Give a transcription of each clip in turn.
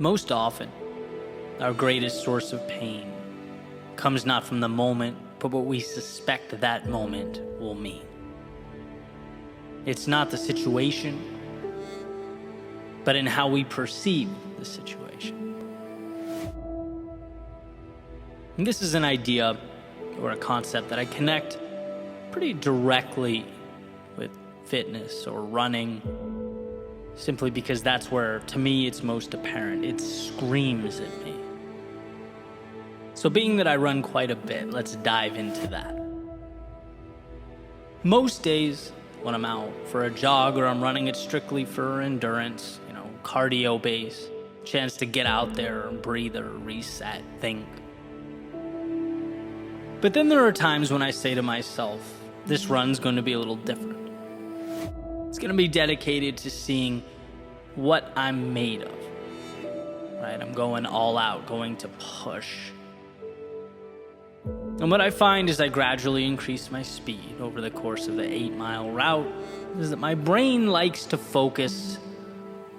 Most often, our greatest source of pain comes not from the moment, but what we suspect that moment will mean. It's not the situation, but in how we perceive the situation. And this is an idea or a concept that I connect pretty directly with fitness or running, simply because that's where, to me, it's most apparent. It screams at me. So being that I run quite a bit, let's dive into that. Most days when I'm out for a jog or I'm running, it's strictly for endurance, cardio base, chance to get out there and breathe or reset, think. But then there are times when I say to myself, this run's going to be a little different. It's going to be dedicated to seeing what I'm made of, right? I'm going all out, going to push. And what I find as I gradually increase my speed over the course of the 8-mile route is that my brain likes to focus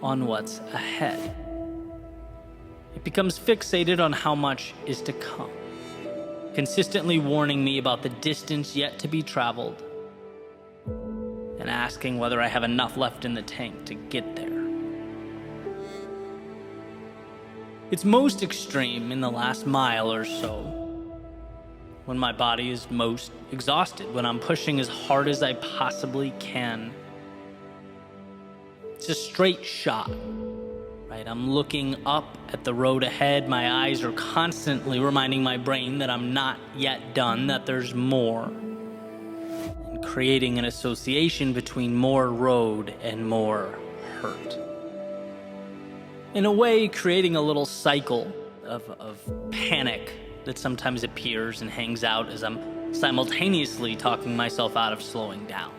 on what's ahead. It becomes fixated on how much is to come, consistently warning me about the distance yet to be traveled and asking whether I have enough left in the tank to get there. It's most extreme in the last mile or so, when my body is most exhausted, when I'm pushing as hard as I possibly can. It's a straight shot, right? I'm looking up at the road ahead. My eyes are constantly reminding my brain that I'm not yet done, that there's more, and creating an association between more road and more hurt. In a way, creating a little cycle of panic that sometimes appears and hangs out as I'm simultaneously talking myself out of slowing down.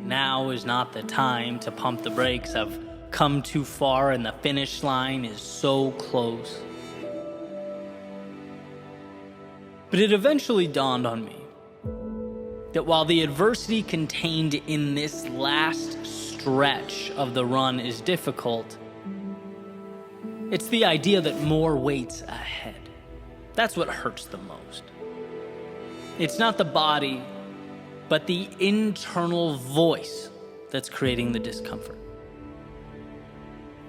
Now is not the time to pump the brakes. I've come too far and the finish line is so close. But it eventually dawned on me that while the adversity contained in this last stretch of the run is difficult, it's the idea that more waits ahead. That's what hurts the most. It's not the body, but the internal voice that's creating the discomfort.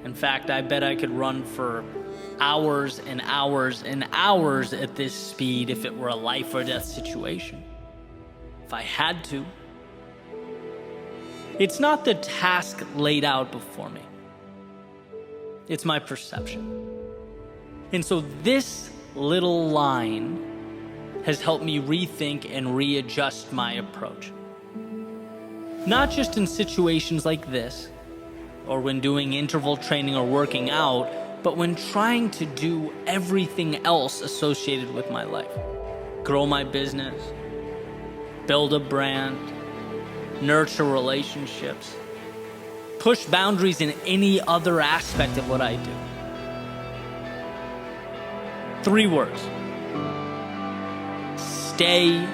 In fact, I bet I could run for hours and hours and hours at this speed if it were a life or death situation. If I had to. It's not the task laid out before me. It's my perception. And so this little line has helped me rethink and readjust my approach. Not just in situations like this, or when doing interval training or working out, but when trying to do everything else associated with my life. Grow my business, build a brand, nurture relationships, push boundaries in any other aspect of what I do. 3 words. Stay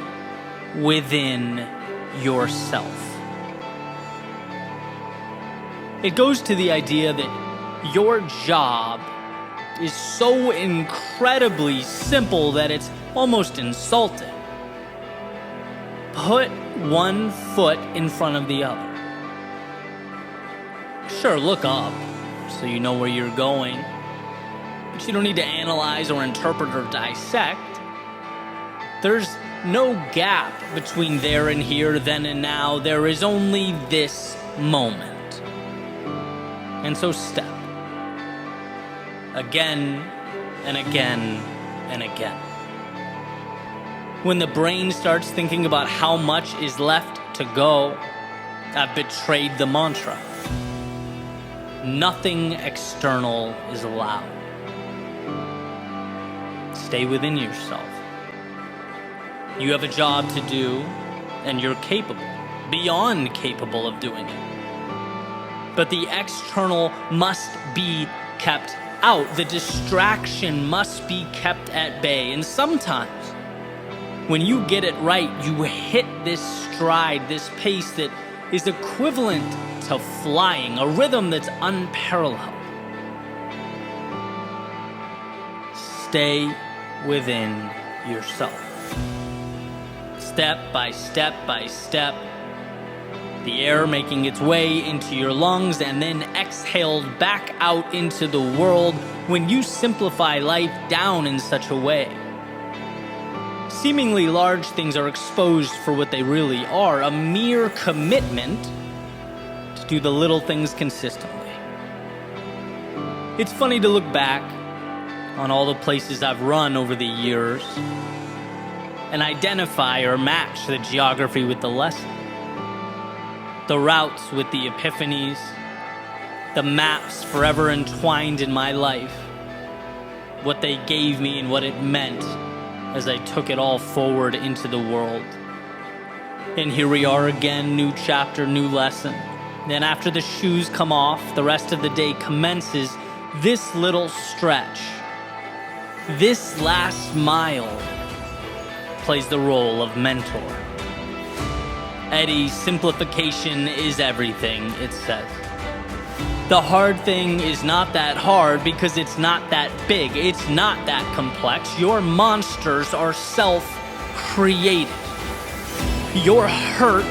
within yourself. It goes to the idea that your job is so incredibly simple that it's almost insulting. Put one foot in front of the other. Sure, look up so you know where you're going, but you don't need to analyze or interpret or dissect. There's no gap between there and here, then and now. There is only this moment. And so step. Again and again and again. When the brain starts thinking about how much is left to go, I've betrayed the mantra. Nothing external is allowed. Stay within yourself. You have a job to do, and you're capable, beyond capable of doing it. But the external must be kept out. The distraction must be kept at bay. And sometimes, when you get it right, you hit this stride, this pace that is equivalent to flying, a rhythm that's unparalleled. Stay within yourself. Step by step by step, the air making its way into your lungs and then exhaled back out into the world when you simplify life down in such a way. Seemingly large things are exposed for what they really are, a mere commitment to do the little things consistently. It's funny to look back on all the places I've run over the years and identify or match the geography with the lesson. The routes with the epiphanies, the maps forever entwined in my life, what they gave me and what it meant as I took it all forward into the world. And here we are again, new chapter, new lesson. Then after the shoes come off, the rest of the day commences this little stretch. This last mile plays the role of mentor. Eddie, simplification is everything, it says. The hard thing is not that hard because it's not that big. It's not that complex. Your monsters are self-created. Your hurt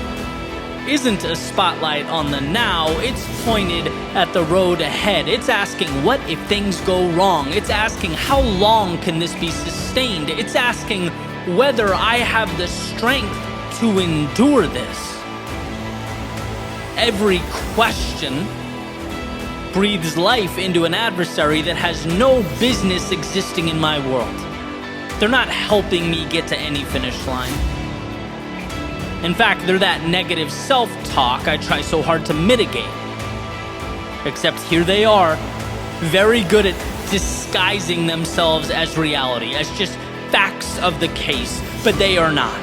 isn't a spotlight on the now. It's pointed at the road ahead. It's asking, what if things go wrong? It's asking, how long can this be sustained? It's asking whether I have the strength to endure this. Every question breathes life into an adversary that has no business existing in my world. They're not helping me get to any finish line. In fact, they're that negative self-talk I try so hard to mitigate. Except here they are, very good at disguising themselves as reality, as just facts of the case, but they are not.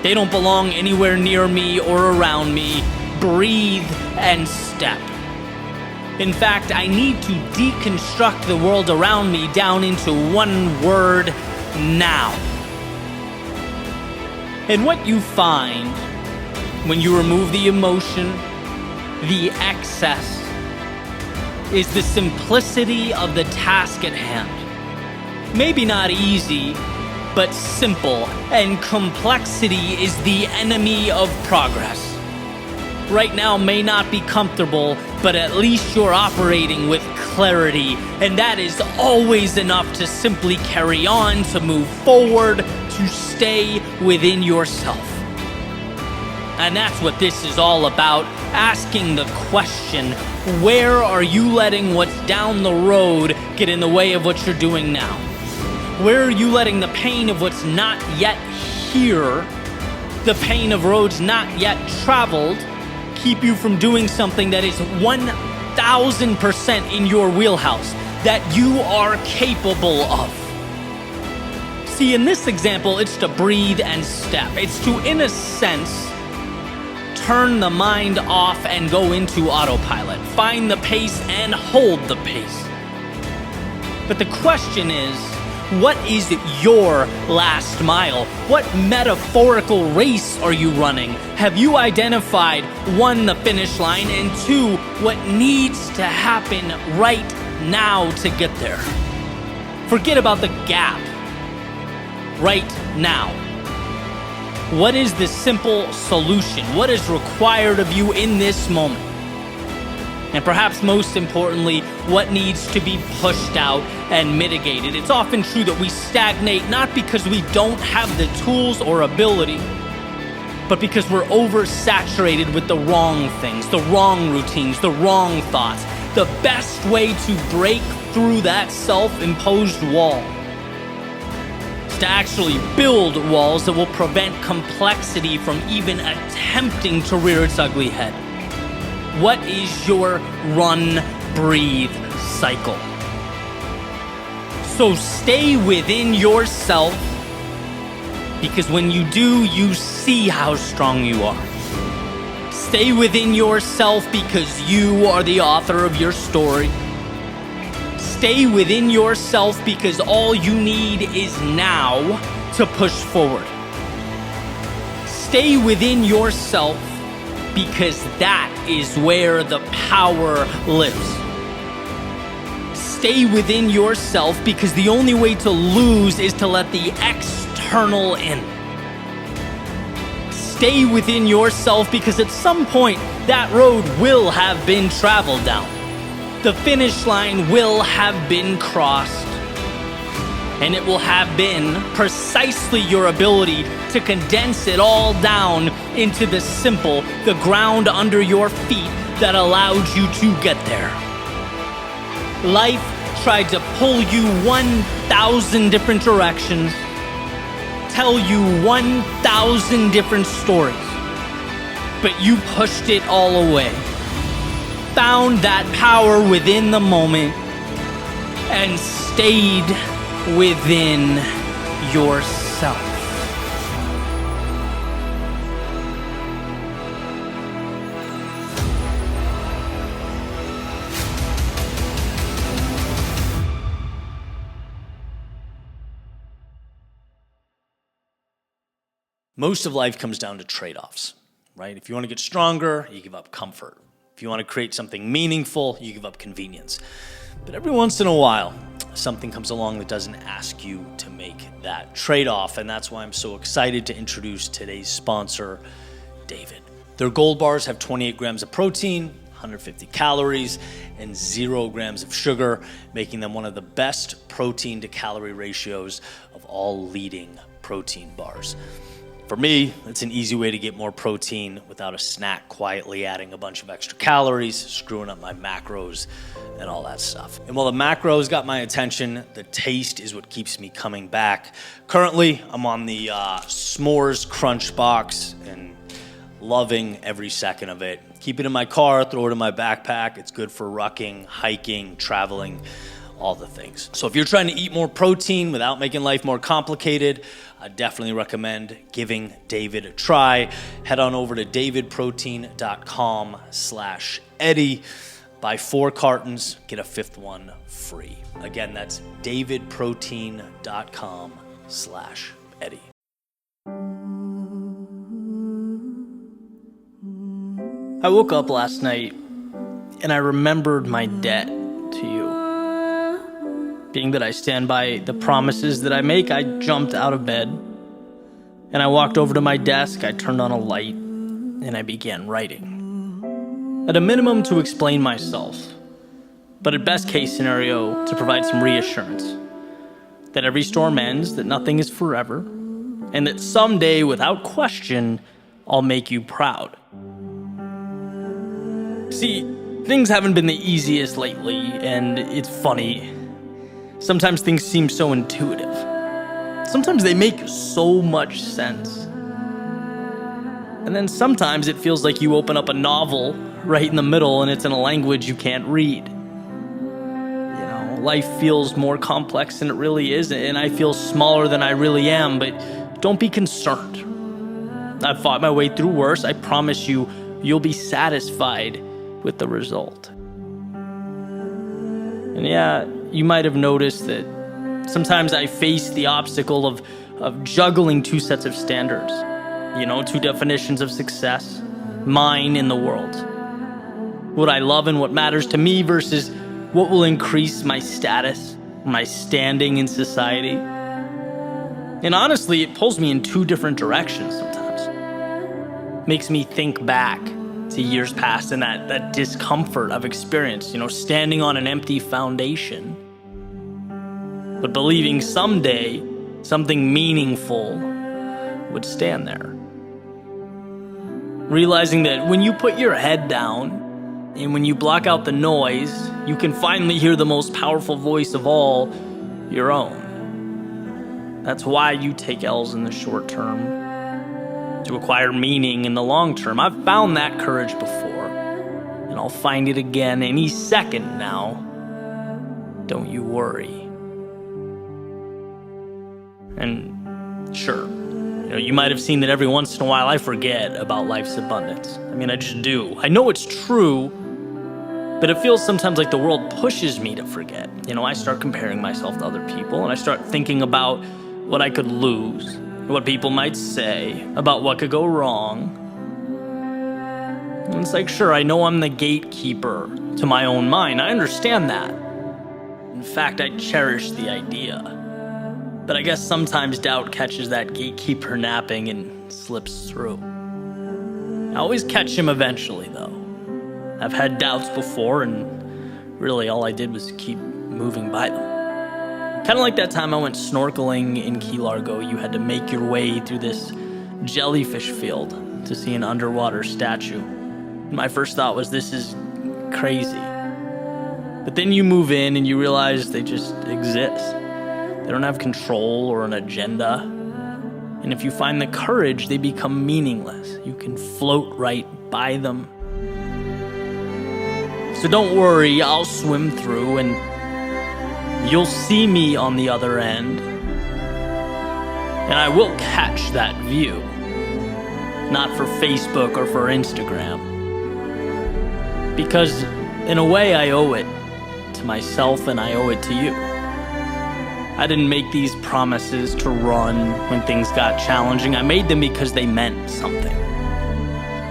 They don't belong anywhere near me or around me. Breathe and step. In fact, I need to deconstruct the world around me down into one word: now. And what you find when you remove the emotion, the excess, is the simplicity of the task at hand. Maybe not easy, but simple, and complexity is the enemy of progress. Right now may not be comfortable, but at least you're operating with clarity, and that is always enough to simply carry on, to move forward, to stay within yourself. And that's what this is all about, asking the question, where are you letting what's down the road get in the way of what you're doing now? Where are you letting the pain of what's not yet here, the pain of roads not yet traveled, keep you from doing something that is 1,000% in your wheelhouse, that you are capable of? See, in this example, it's to breathe and step. It's to, in a sense, turn the mind off and go into autopilot. Find the pace and hold the pace. But the question is, what is your last mile? What metaphorical race are you running? Have you identified, one, the finish line, and two, what needs to happen right now to get there? Forget about the gap. Right now. What is the simple solution? What is required of you in this moment? And perhaps most importantly, what needs to be pushed out and mitigated? It's often true that we stagnate not because we don't have the tools or ability, but because we're oversaturated with the wrong things, the wrong routines, the wrong thoughts. The best way to break through that self-imposed wall is to actually build walls that will prevent complexity from even attempting to rear its ugly head. What is your run, breathe cycle? So stay within yourself, because when you do, you see how strong you are. Stay within yourself because you are the author of your story. Stay within yourself because all you need is now to push forward. Stay within yourself because that is where the power lives. Stay within yourself because the only way to lose is to let the external in. Stay within yourself because at some point that road will have been traveled down. The finish line will have been crossed. And it will have been precisely your ability to condense it all down into the simple, the ground under your feet that allowed you to get there. Life tried to pull you 1,000 different directions, tell you 1,000 different stories, but you pushed it all away, found that power within the moment, and stayed within yourself. Most of life comes down to trade-offs, right? If you want to get stronger, you give up comfort. If you want to create something meaningful, you give up convenience. But every once in a while, something comes along that doesn't ask you to make that trade-off, and that's why I'm so excited to introduce today's sponsor, David. Their gold bars have 28 grams of protein, 150 calories, and 0 grams of sugar, making them one of the best protein to calorie ratios of all leading protein bars. For me, it's an easy way to get more protein without a snack quietly adding a bunch of extra calories, screwing up my macros, and all that stuff. And while the macros got my attention, the taste is what keeps me coming back. Currently, I'm on the S'mores Crunch Box and loving every second of it. Keep it in my car, throw it in my backpack. It's good for rucking, hiking, traveling, all the things. So if you're trying to eat more protein without making life more complicated, I definitely recommend giving David a try. Head on over to davidprotein.com/Eddie. Buy 4 cartons, get a 5th one free. Again, that's davidprotein.com/Eddie. I woke up last night and I remembered my debt to you. Being that I stand by the promises that I make, I jumped out of bed and I walked over to my desk, I turned on a light, and I began writing. At a minimum to explain myself, but at best case scenario to provide some reassurance that every storm ends, that nothing is forever, and that someday, without question, I'll make you proud. See, things haven't been the easiest lately, and it's funny. Sometimes things seem so intuitive. Sometimes they make so much sense. And then sometimes it feels like you open up a novel right in the middle and it's in a language you can't read. You know, life feels more complex than it really is, and I feel smaller than I really am, but don't be concerned. I've fought my way through worse. I promise you, you'll be satisfied with the result. And yeah, you might have noticed that sometimes I face the obstacle of juggling 2 sets of standards. You know, 2 definitions of success, mine and the world. What I love and what matters to me versus what will increase my status, my standing in society. And honestly, it pulls me in 2 different directions sometimes. Makes me think back to years past and that discomfort I've experienced, you know, standing on an empty foundation, but believing someday something meaningful would stand there. Realizing that when you put your head down and when you block out the noise, you can finally hear the most powerful voice of all, your own. That's why you take L's in the short term to acquire meaning in the long term. I've found that courage before, and I'll find it again any second now. Don't you worry. And sure, you know, you might have seen that every once in a while I forget about life's abundance. I mean, I just do. I know it's true, but it feels sometimes like the world pushes me to forget. You know, I start comparing myself to other people, and I start thinking about what I could lose, what people might say, about what could go wrong. And it's like, sure, I know I'm the gatekeeper to my own mind. I understand that. In fact, I cherish the idea. But I guess sometimes doubt catches that gatekeeper napping and slips through. I always catch him eventually, though. I've had doubts before, and really all I did was keep moving by them. Kind of like that time I went snorkeling in Key Largo. You had to make your way through this jellyfish field to see an underwater statue. And my first thought was, this is crazy. But then you move in and you realize they just exist. They don't have control or an agenda. And if you find the courage, they become meaningless. You can float right by them. So don't worry, I'll swim through and you'll see me on the other end. And I will catch that view. Not for Facebook or for Instagram. Because in a way I owe it to myself and I owe it to you. I didn't make these promises to run when things got challenging. I made them because they meant something.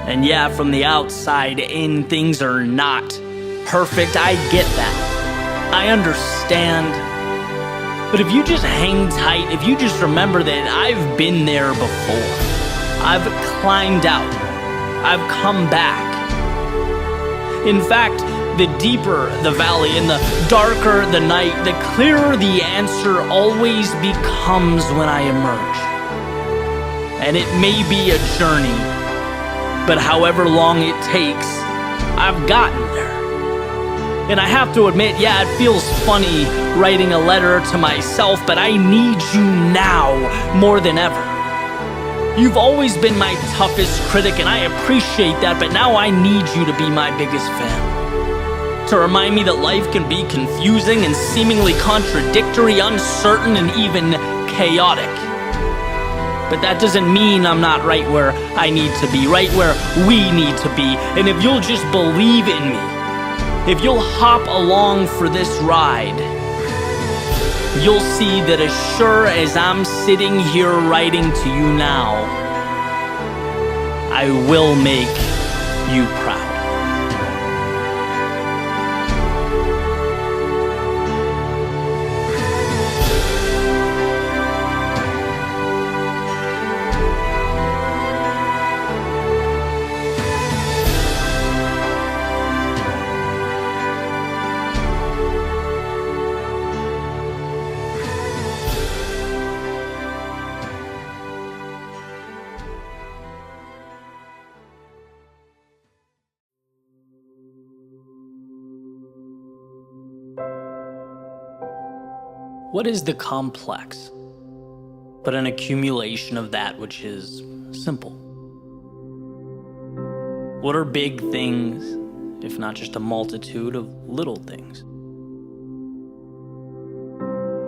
And yeah, from the outside in, things are not perfect. I get that. I understand. But if you just hang tight, if you just remember that I've been there before, I've climbed out, I've come back. In fact, the deeper the valley and the darker the night, the clearer the answer always becomes when I emerge. And it may be a journey, but however long it takes, I've gotten there. And I have to admit, yeah, it feels funny writing a letter to myself, but I need you now more than ever. You've always been my toughest critic, and I appreciate that, but now I need you to be my biggest fan. To remind me that life can be confusing and seemingly contradictory, uncertain, and even chaotic. But that doesn't mean I'm not right where I need to be, right where we need to be. And if you'll just believe in me, if you'll hop along for this ride, you'll see that as sure as I'm sitting here writing to you now, I will make you proud. What is the complex but an accumulation of that which is simple? What are big things, if not just a multitude of little things?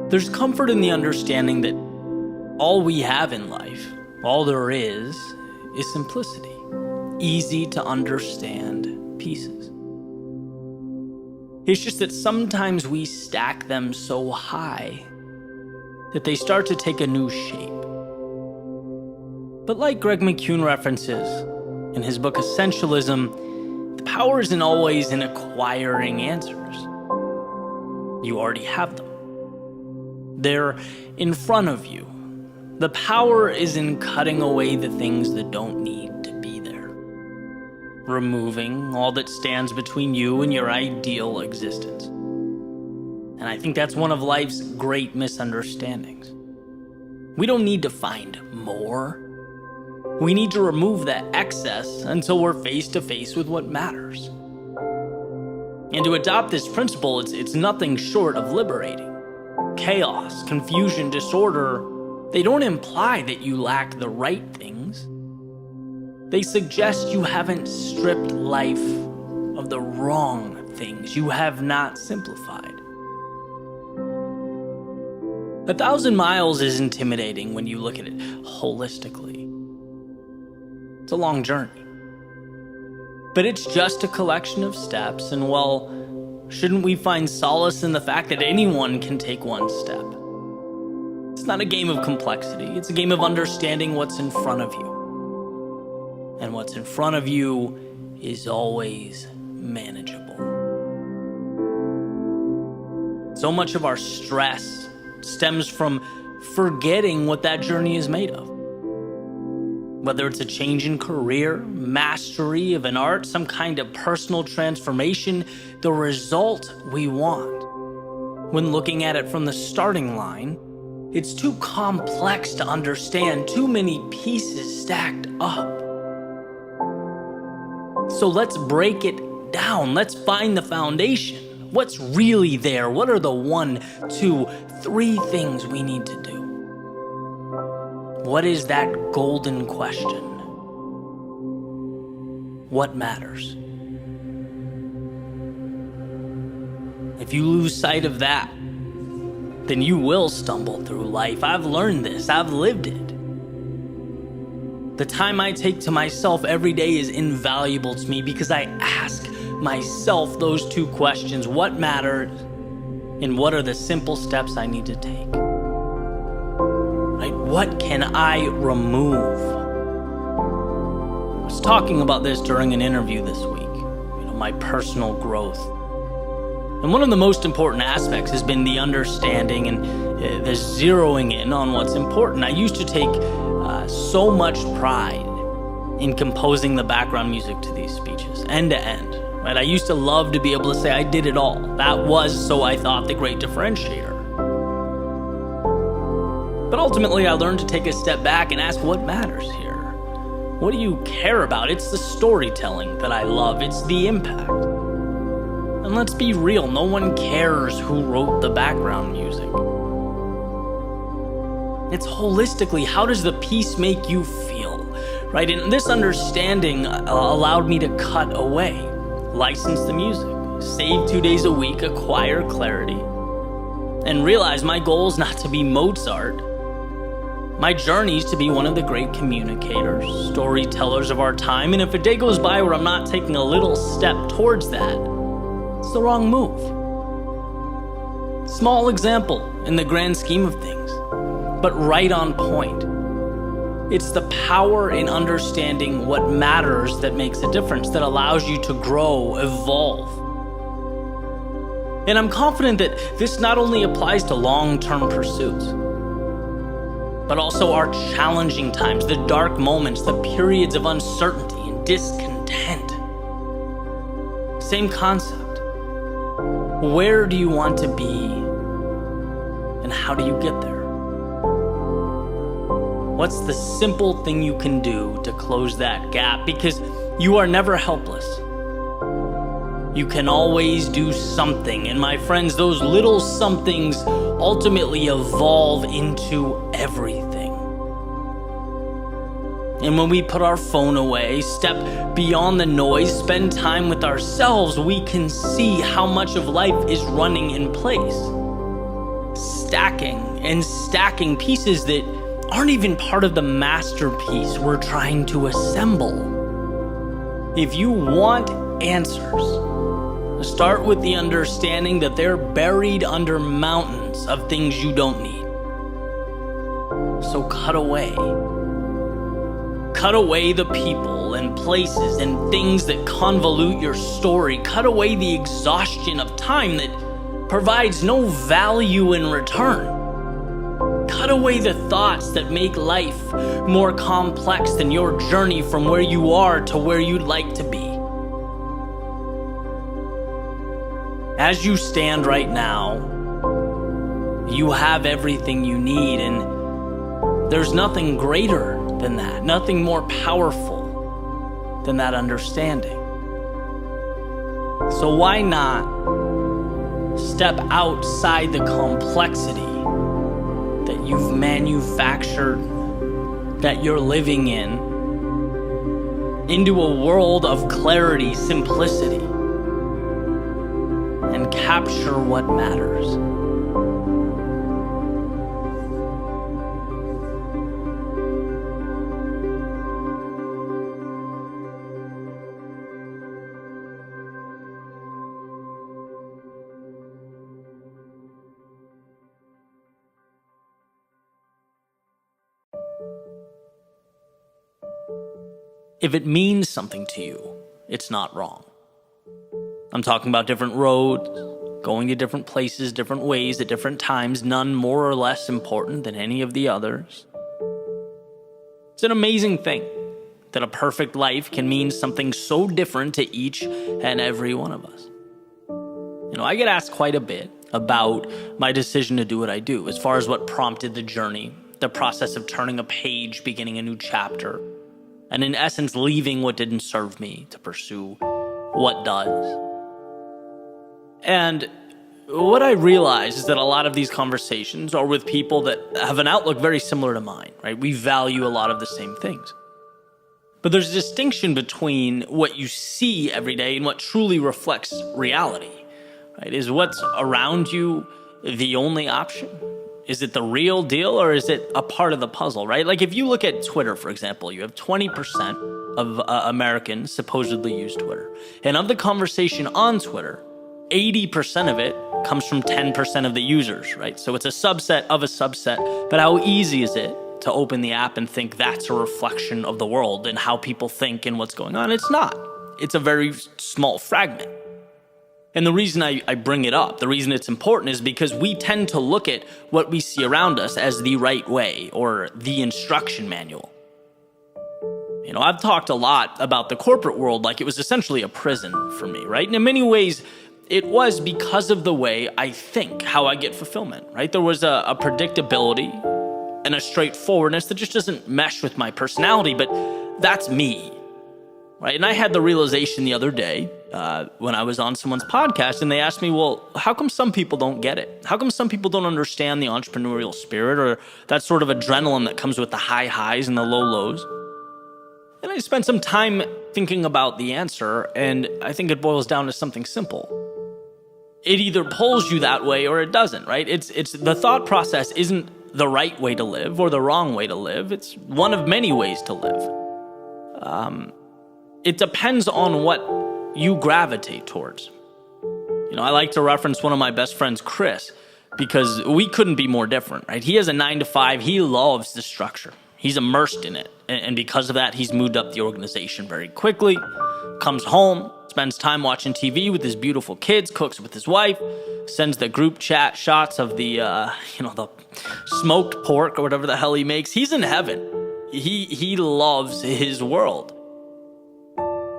There's comfort in the understanding that all we have in life, all there is simplicity, easy to understand pieces. It's just that sometimes we stack them so high that they start to take a new shape. But like Greg McCune references in his book Essentialism, the power isn't always in acquiring answers. You already have them. They're in front of you. The power is in cutting away the things that don't need to be there. Removing all that stands between you and your ideal existence. And I think that's one of life's great misunderstandings. We don't need to find more. We need to remove that excess until we're face to face with what matters. And to adopt this principle, it's nothing short of liberating. Chaos, confusion, disorder, they don't imply that you lack the right things. They suggest you haven't stripped life of the wrong things. You have not simplified. 1,000 miles is intimidating when you look at it holistically. It's a long journey. But it's just a collection of steps, and well, shouldn't we find solace in the fact that anyone can take one step? It's not a game of complexity. It's a game of understanding what's in front of you. And what's in front of you is always manageable. So much of our stress stems from forgetting what that journey is made of. Whether it's a change in career, mastery of an art, some kind of personal transformation, the result we want. When looking at it from the starting line, it's too complex to understand, too many pieces stacked up. So let's break it down. Let's find the foundation. What's really there? What are the 1, 2, 3 things we need to do? What is that golden question? What matters? If you lose sight of that, then you will stumble through life. I've learned this. I've lived it. The time I take to myself every day is invaluable to me because I ask myself those 2 questions. What matters? And what are the simple steps I need to take? Right? What can I remove? I was talking about this during an interview this week. My personal growth. And one of the most important aspects has been the understanding and the zeroing in on what's important. I used to take so much pride in composing the background music to these speeches, end to end. Right? I used to love to be able to say I did it all. That was, so I thought, the great differentiator. But ultimately, I learned to take a step back and ask what matters here. What do you care about? It's the storytelling that I love. It's the impact. And let's be real, no one cares who wrote the background music. It's holistically, how does the piece make you feel, right? And this understanding allowed me to cut away, license the music, save 2 days a week, acquire clarity, and realize my goal is not to be Mozart. My journey is to be one of the great communicators, storytellers of our time, and if a day goes by where I'm not taking a little step towards that, it's the wrong move. Small example in the grand scheme of things, but right on point. It's the power in understanding what matters that makes a difference, that allows you to grow, evolve. And I'm confident that this not only applies to long-term pursuits, but also our challenging times, the dark moments, the periods of uncertainty and discontent. Same concept. Where do you want to be, and how do you get there? What's the simple thing you can do to close that gap? Because you are never helpless. You can always do something. And my friends, those little somethings ultimately evolve into everything. And when we put our phone away, step beyond the noise, spend time with ourselves, we can see how much of life is running in place. Stacking and stacking pieces that aren't even part of the masterpiece we're trying to assemble. If you want answers, start with the understanding that they're buried under mountains of things you don't need. So cut away. Cut away the people and places and things that convolute your story. Cut away the exhaustion of time that provides no value in return. Cut away the thoughts that make life more complex than your journey from where you are to where you'd like to be. As you stand right now, you have everything you need, and there's nothing greater than that, nothing more powerful than that understanding. So why not step outside the complexity that you've manufactured, that you're living in, into a world of clarity, simplicity, and capture what matters. If it means something to you, it's not wrong. I'm talking about different roads, going to different places, different ways at different times, none more or less important than any of the others. It's an amazing thing that a perfect life can mean something so different to each and every one of us. I get asked quite a bit about my decision to do what I do, as far as what prompted the journey, the process of turning a page, beginning a new chapter, and in essence, leaving what didn't serve me to pursue what does. And what I realize is that a lot of these conversations are with people that have an outlook very similar to mine, right? We value a lot of the same things. But there's a distinction between what you see every day and what truly reflects reality, right? Is what's around you the only option? Is it the real deal, or is it a part of the puzzle, right? Like if you look at Twitter, for example, you have 20% of Americans supposedly use Twitter. And of the conversation on Twitter, 80% of it comes from 10% of the users, right? So it's a subset of a subset. But how easy is it to open the app and think that's a reflection of the world and how people think and what's going on? It's not. It's a very small fragment. And the reason I bring it up, the reason it's important, is because we tend to look at what we see around us as the right way or the instruction manual. I've talked a lot about the corporate world like it was essentially a prison for me, right? And in many ways, it was because of the way I think, how I get fulfillment, right? There was a predictability and a straightforwardness that just doesn't mesh with my personality, but that's me, right? And I had the realization the other day when I was on someone's podcast and they asked me, well, how come some people don't get it? How come some people don't understand the entrepreneurial spirit or that sort of adrenaline that comes with the high highs and the low lows? And I spent some time thinking about the answer, and I think it boils down to something simple. It either pulls you that way or it doesn't, right? It's the thought process isn't the right way to live or the wrong way to live. It's one of many ways to live. It depends on what you gravitate towards. I like to reference one of my best friends, Chris, because we couldn't be more different, right? He has a 9-to-5. He loves the structure. He's immersed in it. And because of that, he's moved up the organization very quickly, comes home, spends time watching TV with his beautiful kids, cooks with his wife, sends the group chat shots of the, the smoked pork or whatever the hell he makes. He's in heaven. He loves his world.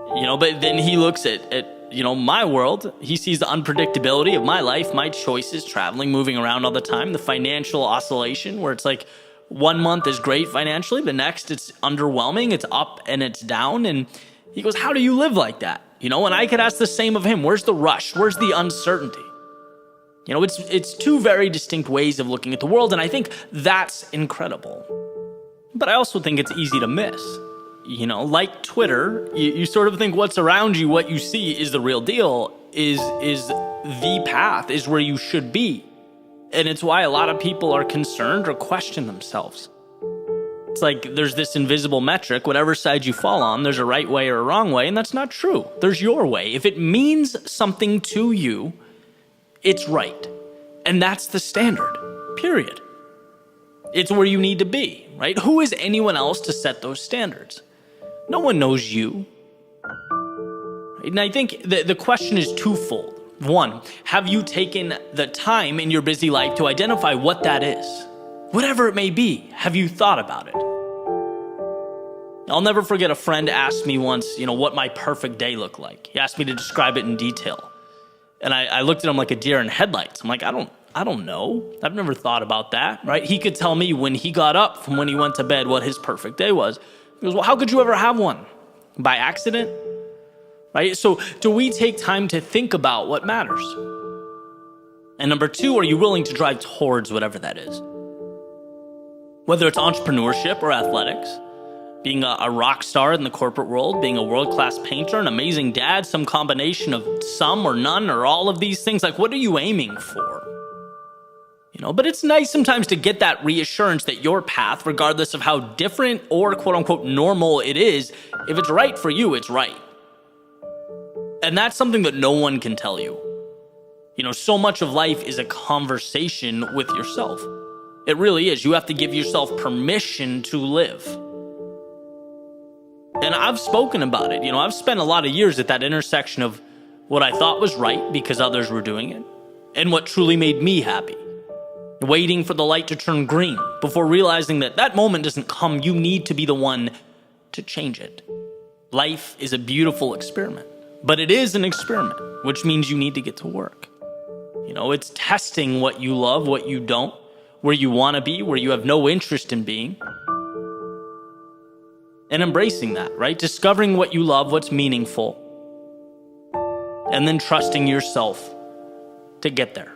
But then he looks at my world. He sees the unpredictability of my life, my choices, traveling, moving around all the time, the financial oscillation where it's like 1 month is great financially, the next it's underwhelming, it's up and it's down. And he goes, how do you live like that? And I could ask the same of him. Where's the rush? Where's the uncertainty? It's two very distinct ways of looking at the world, and I think that's incredible. But I also think it's easy to miss. Like Twitter, you sort of think what's around you, what you see is the real deal, is the path, is where you should be. And it's why a lot of people are concerned or question themselves. It's like there's this invisible metric, whatever side you fall on, there's a right way or a wrong way, and that's not true. There's your way. If it means something to you, it's right. And that's the standard, period. It's where you need to be, right? Who is anyone else to set those standards? No one knows you. And I think the question is twofold. One, have you taken the time in your busy life to identify what that is? Whatever it may be, have you thought about it? I'll never forget a friend asked me once, what my perfect day looked like. He asked me to describe it in detail. And I looked at him like a deer in headlights. I'm like, I don't know. I've never thought about that, right? He could tell me when he got up from when he went to bed what his perfect day was. He goes, well, how could you ever have one? By accident? Right? So do we take time to think about what matters? And number two, are you willing to drive towards whatever that is? Whether it's entrepreneurship or athletics, being a rock star in the corporate world, being a world-class painter, an amazing dad, some combination of some or none or all of these things, like what are you aiming for? But it's nice sometimes to get that reassurance that your path, regardless of how different or quote-unquote normal it is, if it's right for you, it's right. And that's something that no one can tell you. So much of life is a conversation with yourself. It really is. You have to give yourself permission to live. And I've spoken about it. I've spent a lot of years at that intersection of what I thought was right because others were doing it and what truly made me happy. Waiting for the light to turn green before realizing that that moment doesn't come. You need to be the one to change it. Life is a beautiful experiment, but it is an experiment, which means you need to get to work. It's testing what you love, what you don't, where you want to be, where you have no interest in being, and embracing that, right? Discovering what you love, what's meaningful, and then trusting yourself to get there.